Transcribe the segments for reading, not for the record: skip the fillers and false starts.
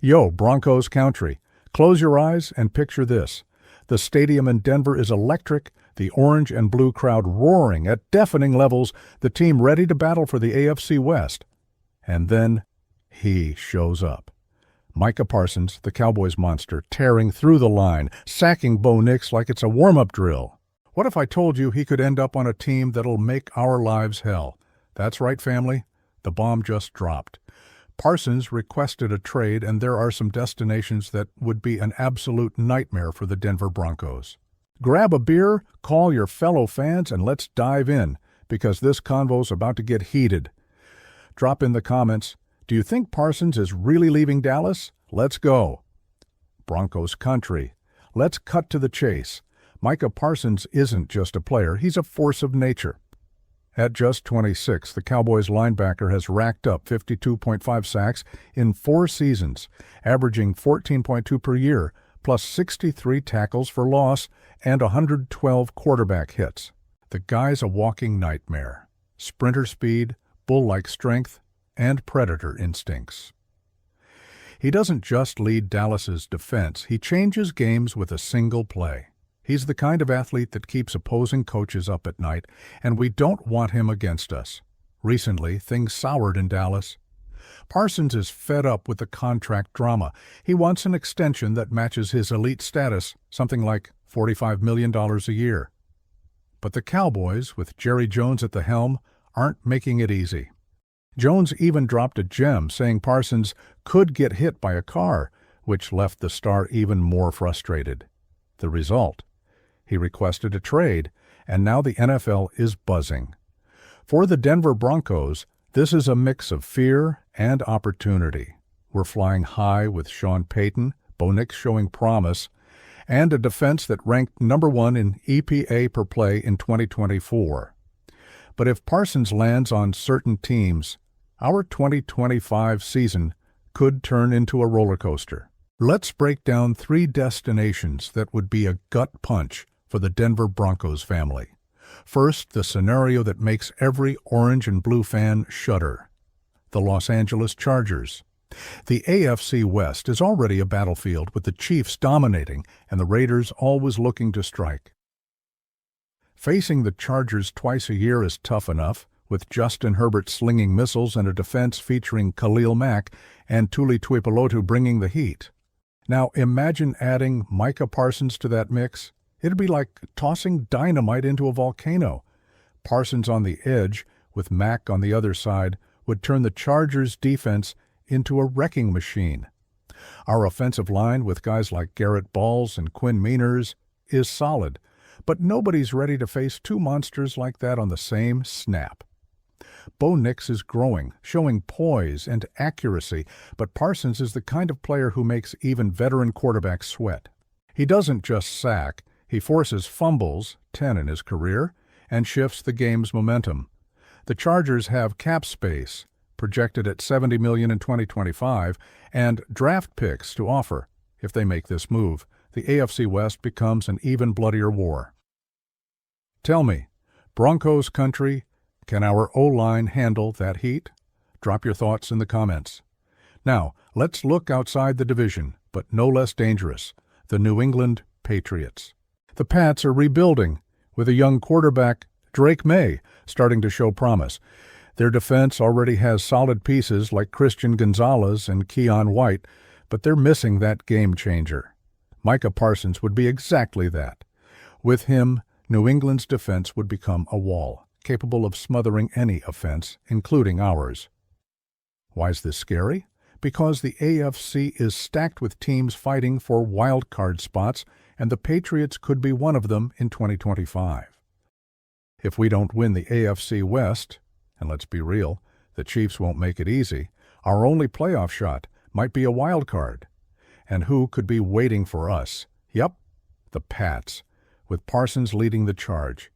Yo, Broncos country. Close your eyes and picture this. The stadium in Denver is electric, the orange and blue crowd roaring at deafening levels, the team ready to battle for the AFC West. And then he shows up. Micah Parsons, the Cowboys monster, tearing through the line, sacking Bo Nix like it's a warm-up drill. What if I told you he could end up on a team that'll make our lives hell? That's right, family. The bomb just dropped. Parsons requested a trade, and there are some destinations that would be an absolute nightmare for the Denver Broncos. Grab a beer, call your fellow fans, and let's dive in, because this convo's about to get heated. Drop in the comments, do you think Parsons is really leaving Dallas? Let's go. Broncos country. Let's cut to the chase. Micah Parsons isn't just a player, he's a force of nature. At just 26, the Cowboys linebacker has racked up 52.5 sacks in 4 seasons, averaging 14.2 per year, plus 63 tackles for loss and 112 quarterback hits. The guy's a walking nightmare. Sprinter speed, bull-like strength, and predator instincts. He doesn't just lead Dallas's defense, he changes games with a single play. He's the kind of athlete that keeps opposing coaches up at night, and we don't want him against us. Recently, things soured in Dallas. Parsons is fed up with the contract drama. He wants an extension that matches his elite status, something like $45 million a year. But the Cowboys, with Jerry Jones at the helm, aren't making it easy. Jones even dropped a gem, saying Parsons could get hit by a car, which left the star even more frustrated. The result? He requested a trade, and now the NFL is buzzing. For the Denver Broncos, this is a mix of fear and opportunity. We're flying high with Sean Payton, Bo Nix showing promise, and a defense that ranked number 1 in EPA per play in 2024. But if Parsons lands on certain teams, our 2025 season could turn into a roller coaster. Let's break down 3 destinations that would be a gut punch for the Denver Broncos family. First, the scenario that makes every orange and blue fan shudder. The Los Angeles Chargers. The AFC West is already a battlefield with the Chiefs dominating and the Raiders always looking to strike. Facing the Chargers twice a year is tough enough, with Justin Herbert slinging missiles and a defense featuring Khalil Mack and Tuli Tuipulotu bringing the heat. Now imagine adding Micah Parsons to that mix. It'd be like tossing dynamite into a volcano. Parsons on the edge, with Mack on the other side, would turn the Chargers' defense into a wrecking machine. Our offensive line, with guys like Garrett Balls and Quinn Meinerz, is solid, but nobody's ready to face 2 monsters like that on the same snap. Bo Nix is growing, showing poise and accuracy, but Parsons is the kind of player who makes even veteran quarterbacks sweat. He doesn't just sack, he forces fumbles, 10 in his career, and shifts the game's momentum. The Chargers have cap space, projected at $70 million in 2025, and draft picks to offer. If they make this move, the AFC West becomes an even bloodier war. Tell me, Broncos country, can our O-line handle that heat? Drop your thoughts in the comments. Now, let's look outside the division, but no less dangerous, the New England Patriots. The Pats are rebuilding, with a young quarterback, Drake May, starting to show promise. Their defense already has solid pieces like Christian Gonzalez and Keon White, but they're missing that game changer. Micah Parsons would be exactly that. With him, New England's defense would become a wall, capable of smothering any offense, including ours. Why is this scary? Because the AFC is stacked with teams fighting for wild card spots, and the Patriots could be one of them in 2025. If we don't win the AFC West, and let's be real, the Chiefs won't make it easy, our only playoff shot might be a wild card. And who could be waiting for us? Yep, the Pats, with Parsons leading the charge.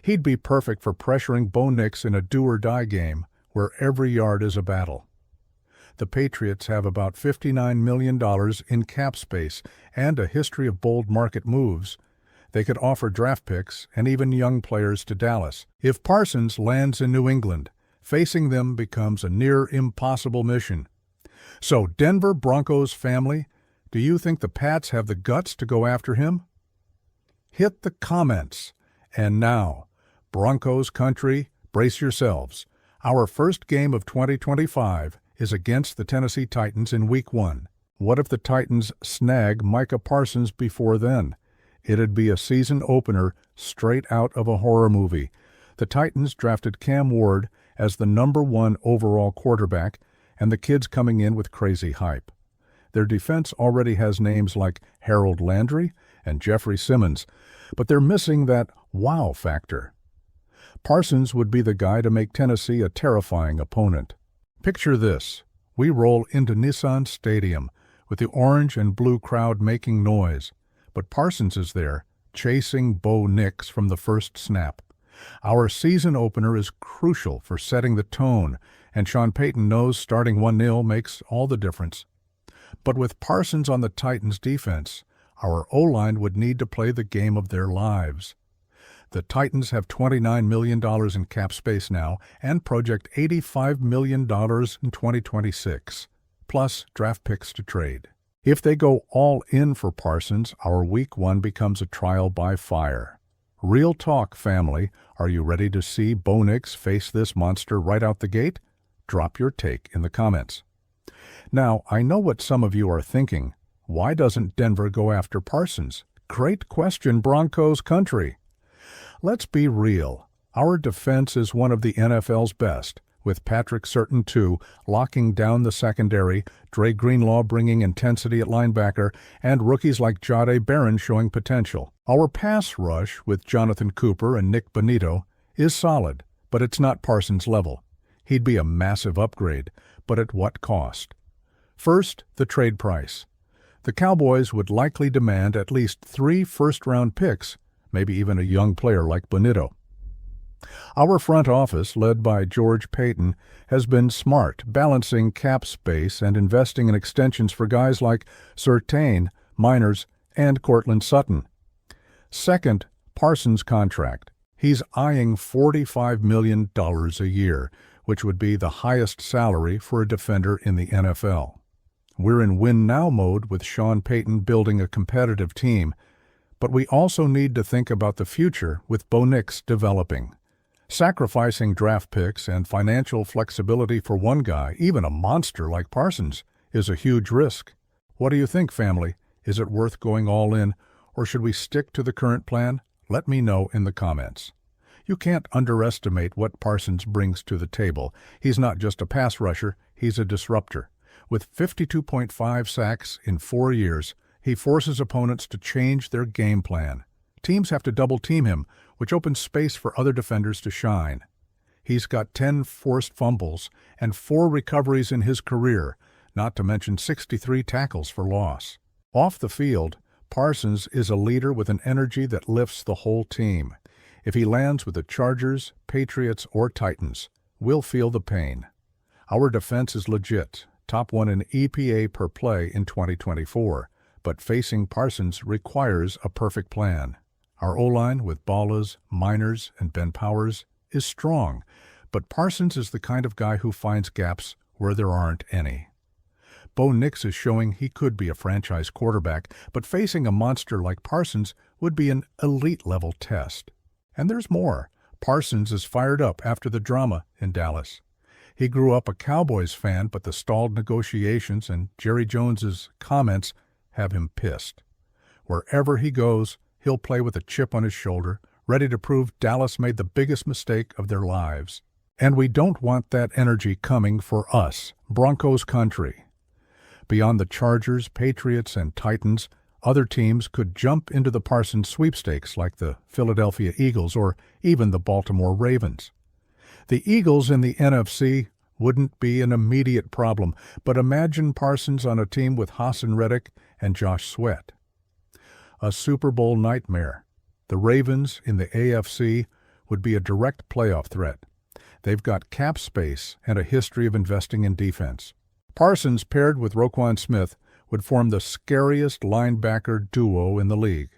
He'd be perfect for pressuring Bo Nix in a do-or-die game where every yard is a battle. The Patriots have about $59 million in cap space and a history of bold market moves. They could offer draft picks and even young players to Dallas. If Parsons lands in New England, facing them becomes a near impossible mission. So, Denver Broncos family, do you think the Pats have the guts to go after him? Hit the comments. And now, Broncos country, brace yourselves. Our first game of 2025 is against the Tennessee Titans in Week 1. What if the Titans snag Micah Parsons before then? It'd be a season opener straight out of a horror movie. The Titans drafted Cam Ward as the #1 overall quarterback, and the kid's coming in with crazy hype. Their defense already has names like Harold Landry and Jeffrey Simmons, but they're missing that wow factor. Parsons would be the guy to make Tennessee a terrifying opponent. Picture this. We roll into Nissan Stadium with the orange and blue crowd making noise, but Parsons is there, chasing Bo Nix from the first snap. Our season opener is crucial for setting the tone, and Sean Payton knows starting 1-0 makes all the difference. But with Parsons on the Titans' defense, our O-line would need to play the game of their lives. The Titans have $29 million in cap space now and project $85 million in 2026, plus draft picks to trade. If they go all in for Parsons, our Week 1 becomes a trial by fire. Real talk, family. Are you ready to see Bo Nix face this monster right out the gate? Drop your take in the comments. Now, I know what some of you are thinking. Why doesn't Denver go after Parsons? Great question, Broncos country. Let's be real. Our defense is one of the NFL's best, with Patrick Surtain II locking down the secondary, Dre Greenlaw bringing intensity at linebacker, and rookies like Jahdae Barron showing potential. Our pass rush, with Jonathan Cooper and Nick Bonitto, is solid, but it's not Parsons' level. He'd be a massive upgrade, but at what cost? First, the trade price. The Cowboys would likely demand at least 3 first-round picks, maybe even a young player like Bonitto. Our front office, led by George Paton, has been smart, balancing cap space and investing in extensions for guys like Surtain, Miners, and Cortland Sutton. Second, Parsons' contract. He's eyeing $45 million a year, which would be the highest salary for a defender in the NFL. We're in win-now mode with Sean Payton building a competitive team, but we also need to think about the future with Bo Nix developing. Sacrificing draft picks and financial flexibility for one guy, even a monster like Parsons, is a huge risk. What do you think, family? Is it worth going all in, or should we stick to the current plan? Let me know in the comments. You can't underestimate what Parsons brings to the table. He's not just a pass rusher, he's a disruptor. With 52.5 sacks in 4 years, he forces opponents to change their game plan. Teams have to double-team him, which opens space for other defenders to shine. He's got 10 forced fumbles and 4 recoveries in his career, not to mention 63 tackles for loss. Off the field, Parsons is a leader with an energy that lifts the whole team. If he lands with the Chargers, Patriots, or Titans, we'll feel the pain. Our defense is legit, top 1 in EPA per play in 2024, but facing Parsons requires a perfect plan. Our O-line with Ballas, Miners, and Ben Powers is strong, but Parsons is the kind of guy who finds gaps where there aren't any. Bo Nix is showing he could be a franchise quarterback, but facing a monster like Parsons would be an elite-level test. And there's more. Parsons is fired up after the drama in Dallas. He grew up a Cowboys fan, but the stalled negotiations and Jerry Jones's comments have him pissed. Wherever he goes, he'll play with a chip on his shoulder, ready to prove Dallas made the biggest mistake of their lives. And we don't want that energy coming for us, Broncos country. Beyond the Chargers, Patriots, and Titans, other teams could jump into the Parsons sweepstakes like the Philadelphia Eagles or even the Baltimore Ravens. The Eagles in the NFC wouldn't be an immediate problem, but imagine Parsons on a team with Hassan Reddick and Josh Sweat. A Super Bowl nightmare. The Ravens in the AFC would be a direct playoff threat. They've got cap space and a history of investing in defense. Parsons paired with Roquan Smith would form the scariest linebacker duo in the league.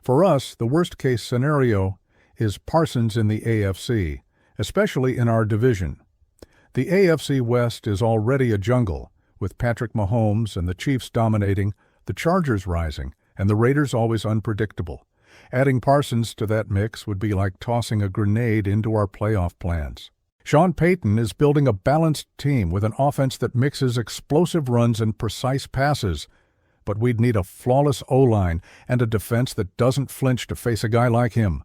For us, the worst-case scenario is Parsons in the AFC, especially in our division. The AFC West is already a jungle, with Patrick Mahomes and the Chiefs dominating, the Chargers rising, and the Raiders always unpredictable. Adding Parsons to that mix would be like tossing a grenade into our playoff plans. Sean Payton is building a balanced team with an offense that mixes explosive runs and precise passes, but we'd need a flawless O-line and a defense that doesn't flinch to face a guy like him.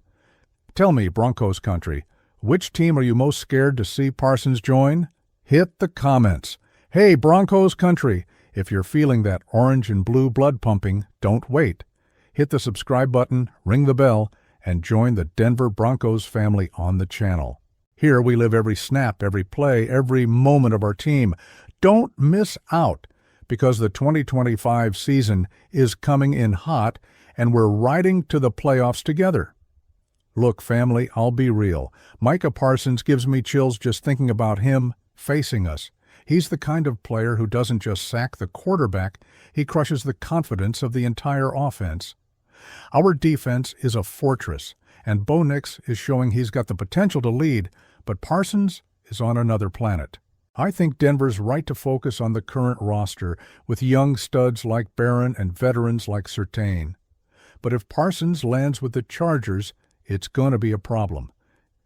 Tell me, Broncos country, which team are you most scared to see Parsons join? Hit the comments. Hey, Broncos country, if you're feeling that orange and blue blood pumping, don't wait. Hit the subscribe button, ring the bell, and join the Denver Broncos family on the channel. Here we live every snap, every play, every moment of our team. Don't miss out, because the 2025 season is coming in hot, and we're riding to the playoffs together. Look, family, I'll be real. Micah Parsons gives me chills just thinking about him facing us. He's the kind of player who doesn't just sack the quarterback, he crushes the confidence of the entire offense. Our defense is a fortress, and Bo Nix is showing he's got the potential to lead, but Parsons is on another planet. I think Denver's right to focus on the current roster with young studs like Barron and veterans like Surtain. But if Parsons lands with the Chargers, it's going to be a problem.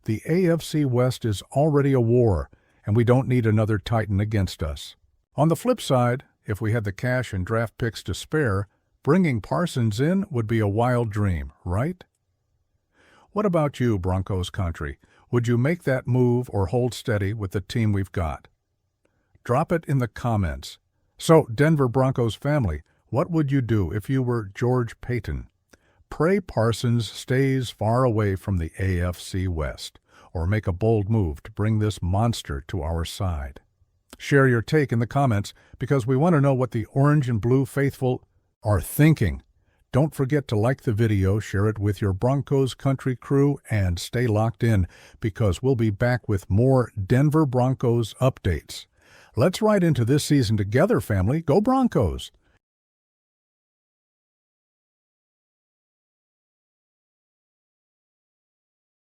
The AFC West is already a war, and we don't need another Titan against us. On the flip side, if we had the cash and draft picks to spare, bringing Parsons in would be a wild dream, right? What about you, Broncos country? Would you make that move or hold steady with the team we've got? Drop it in the comments. So, Denver Broncos family, what would you do if you were George Paton? Pray Parsons stays far away from the AFC West, or make a bold move to bring this monster to our side. Share your take in the comments, because we want to know what the orange and blue faithful are thinking. Don't forget to like the video, share it with your Broncos country crew, and stay locked in, because we'll be back with more Denver Broncos updates. Let's ride into this season together, family. Go Broncos!